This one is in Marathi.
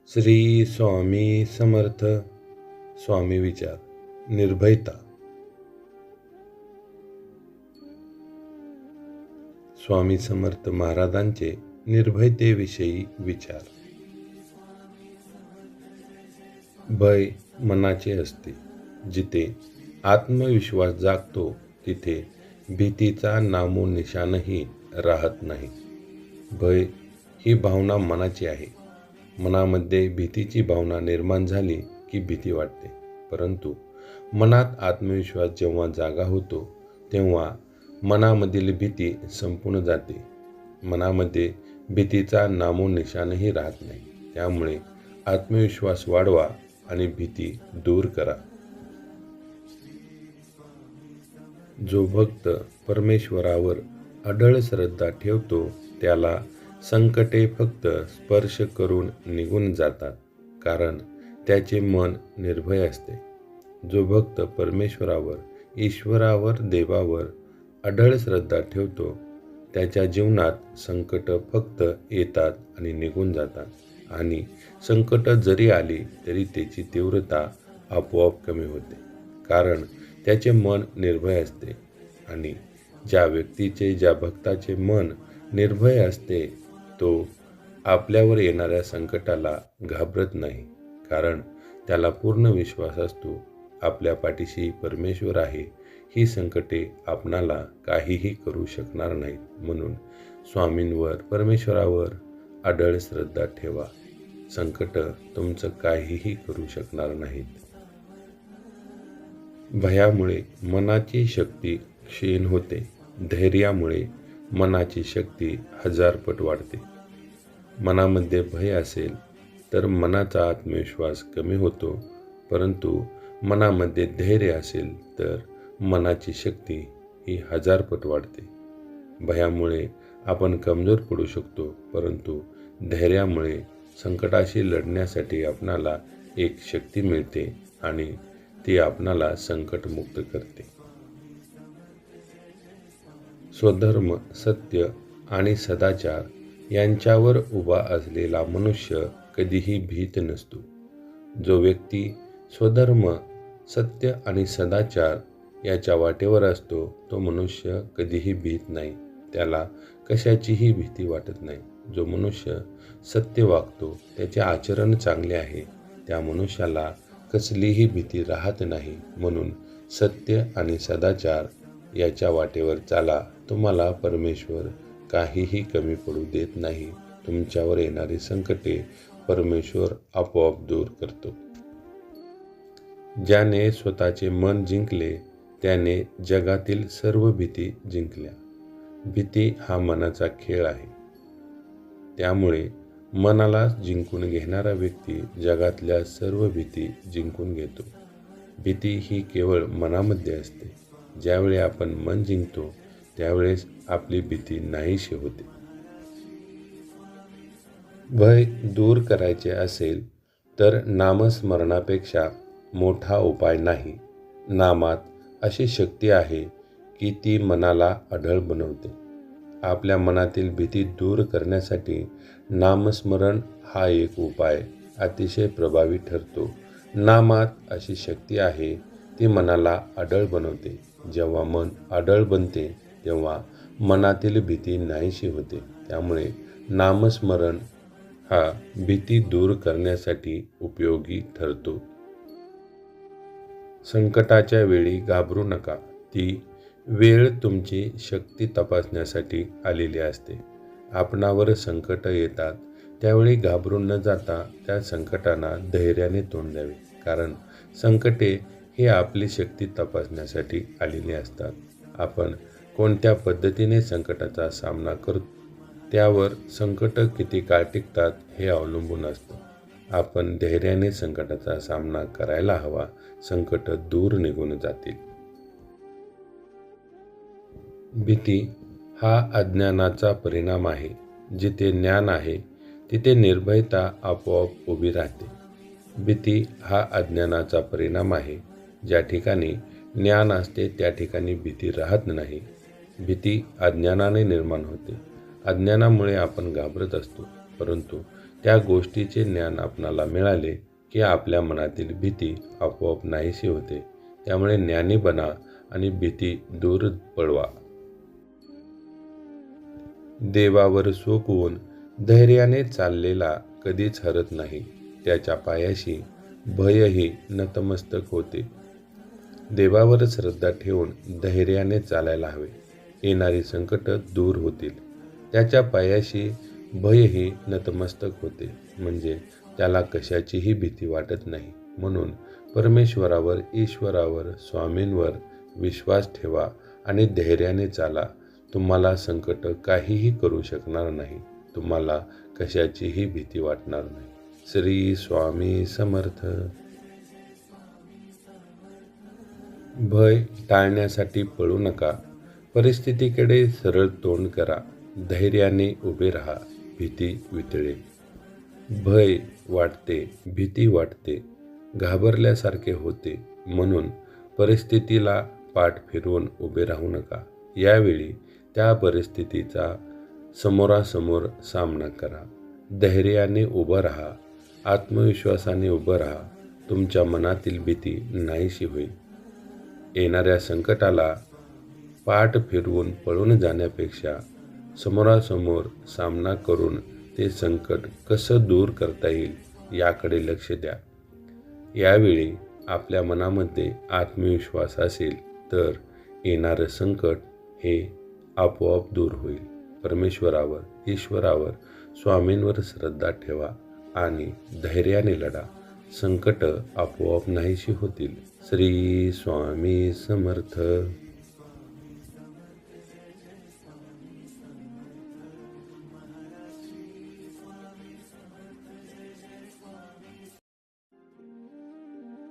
श्री स्वामी समर्थ. स्वामी विचार. निर्भयता. स्वामी समर्थ महाराजांचे निर्भयतेविषयी विचार. भय मनाचे असते. जिथे आत्मविश्वास जागतो तिथे भीतीचा नामोनिशाणही राहत नाही. भय ही भावना मनाची आहे. मनामध्ये भीतीची भावना निर्माण झाली की भीती वाटते, परंतु मनात आत्मविश्वास जेव्हा जागा होतो तेव्हा मनामधील भीती संपून जाते. मनामध्ये भीतीचा नामोनिशाणही राहत नाही. त्यामुळे आत्मविश्वास वाढवा आणि भीती दूर करा. जो भक्त परमेश्वरावर अढळ श्रद्धा ठेवतो त्याला संकटे फक्त स्पर्श करून निघून जातात, कारण त्याचे मन निर्भय असते. जो भक्त परमेश्वरावर, ईश्वरावर, देवावर अढळ श्रद्धा ठेवतो त्याच्या जीवनात संकट फक्त येतात आणि निघून जातात, आणि संकट जरी आली तरी त्याची तीव्रता आपोआप कमी होते, कारण त्याचे मन निर्भय असते. आणि ज्या व्यक्तीचे, ज्या भक्ताचे मन निर्भय असते तो आपल्यावर येणाऱ्या संकटाला घाबरत नाही, कारण त्याला पूर्ण विश्वास असतो आपल्या पाठीशी परमेश्वर आहे. ही संकटे आपणाला काहीही करू शकणार नाहीत. म्हणून स्वामींवर, परमेश्वरावर अढळ श्रद्धा ठेवा. संकट तुमचं काहीही करू शकणार नाहीत. भयामुळे मनाची शक्ती क्षीण होते. धैर्यामुळे मनाची शक्ती 1000 पट वाढते. मनामध्ये भय असेल तर मनाचा आत्मविश्वास कमी होतो, परंतु मनामध्ये धैर्य असेल तर मनाची शक्ती ही 1000 पट वाढते. भयामुळे आपण कमजोर पडू शकतो, परंतु धैर्यामुळे संकटाशी लढण्यासाठी आपणाला एक शक्ती मिळते आणि ती आपणाला संकटमुक्त करते. स्वधर्म, सत्य आणि सदाचार यांच्यावर उभा असलेला मनुष्य कधीही भीत नसतो. जो व्यक्ती स्वधर्म, सत्य आणि सदाचार याच्या वाटेवर असतो तो मनुष्य कधीही भीत नाही. त्याला कशाचीही भीती वाटत नाही. जो मनुष्य सत्य वागतो, त्याचे आचरण चांगले आहे, त्या मनुष्याला कसलीही भीती राहत नाही. म्हणून सत्य आणि सदाचार याच्या वाटेवर चाला. तुम्हाला परमेश्वर काहीही कमी पडू देत नाही. तुमच्यावर येणारी संकटे परमेश्वर आपोआप दूर करतो. ज्याने स्वतःचे मन जिंकले त्याने जगातील सर्व भीती जिंकल्या. भीती हा मनाचा खेळ आहे. त्यामुळे मनाला जिंकून घेणारा व्यक्ती जगातल्या सर्व भीती जिंकून घेतो. भीती ही केवळ मनामध्ये असते. ज्यावेळी आपण मन जिंकतो त्यावेळेस आपली भीती नाहीशी होते. भय दूर करायचे असेल तर नामस्मरणापेक्षा मोठा उपाय नाही. नामात अशी शक्ती आहे की ती मनाला अढळ बनवते. आपल्या मनातील भीती दूर करण्यासाठी नामस्मरण हा एक उपाय अतिशय प्रभावी ठरतो. नामात अशी शक्ती आहे, ती मनाला अढळ बनवते. जेव्हा मन अढळ बनते तेव्हा मनातील भीती नाहीशी होते. त्यामुळे नामस्मरण हा भीती दूर करण्यासाठी उपयोगी ठरतो. संकटाच्या वेळी घाबरू नका. ती वेळ तुमची शक्ती तपासण्यासाठी आलेली असते. आपणावर संकट येतात त्यावेळी घाबरून न जाता त्या संकटांना धैर्याने तोंड द्यावे, कारण संकटे ही आपली शक्ती तपासण्यासाठी आलेली असतात. आपण कोणत्या पद्धतीने संकटाचा सामना करतो त्यावर संकट किती काळ टिकतात हे अवलंबून असतं. आपण धैर्याने संकटाचा सामना करायला हवा. संकट दूर निघून जातील. भीती हा अज्ञानाचा परिणाम आहे. जिथे ज्ञान आहे तिथे निर्भयता आपोआप उभी राहते. भीती हा अज्ञानाचा परिणाम आहे. ज्या ठिकाणी ज्ञान असते त्या ठिकाणी भीती राहत नाही. भीती अज्ञानाने निर्माण होते. अज्ञानामुळे आपण घाबरत असतो, परंतु त्या गोष्टीचे ज्ञान आपणाला मिळाले की आपल्या मनातील भीती आपोआप नाहीशी होते. त्यामुळे ज्ञानी बना आणि भीती दूर पळवा. देवावर सोपवून धैर्याने चाललेला कधीच हरत नाही. त्याच्या पायाशी भयही नतमस्तक होते. देवावर श्रद्धा ठेवून धैर्याने चालायला हवे. येणारी संकट दूर होतील. त्याच्या पायाशी भयही नतमस्तक होते, म्हणजे त्याला कशाचीही भीती वाटत नाही. म्हणून परमेश्वरावर, ईश्वरावर, स्वामींवर विश्वास ठेवा आणि धैर्याने चाला. तुम्हाला संकट काहीही करू शकणार नाही. तुम्हाला कशाचीही भीती वाटणार नाही. श्री स्वामी समर्थ. भय टाळण्यासाठी पळू नका. परिस्थितीकडे सरळ तोंड करा. धैर्याने उभे राहा. भीती वितळेल. भय वाटते, भीती वाटते, घाबरल्यासारखे होते. म्हणून परिस्थितीला पाठ फिरवून उभे राहू नका. यावेळी त्या परिस्थितीचा समोरासमोर सामना करा. धैर्याने उभं राहा. आत्मविश्वासाने उभं राहा. तुमच्या मनातील भीती नाहीशी होईल. येणाऱ्या संकटाला पाठ फिरवून पळून जाण्यापेक्षा समोरासमोर सामना करून ते संकट कसं दूर करता येईल याकडे लक्ष द्या. यावेळी आपल्या मनामध्ये आत्मविश्वास असेल तर येणारं संकट हे आपोआप दूर होईल. परमेश्वरावर, ईश्वरावर, स्वामींवर श्रद्धा ठेवा आणि धैर्याने लढा. संकट आपोआप नाहीशी होतील. श्री स्वामी समर्थ.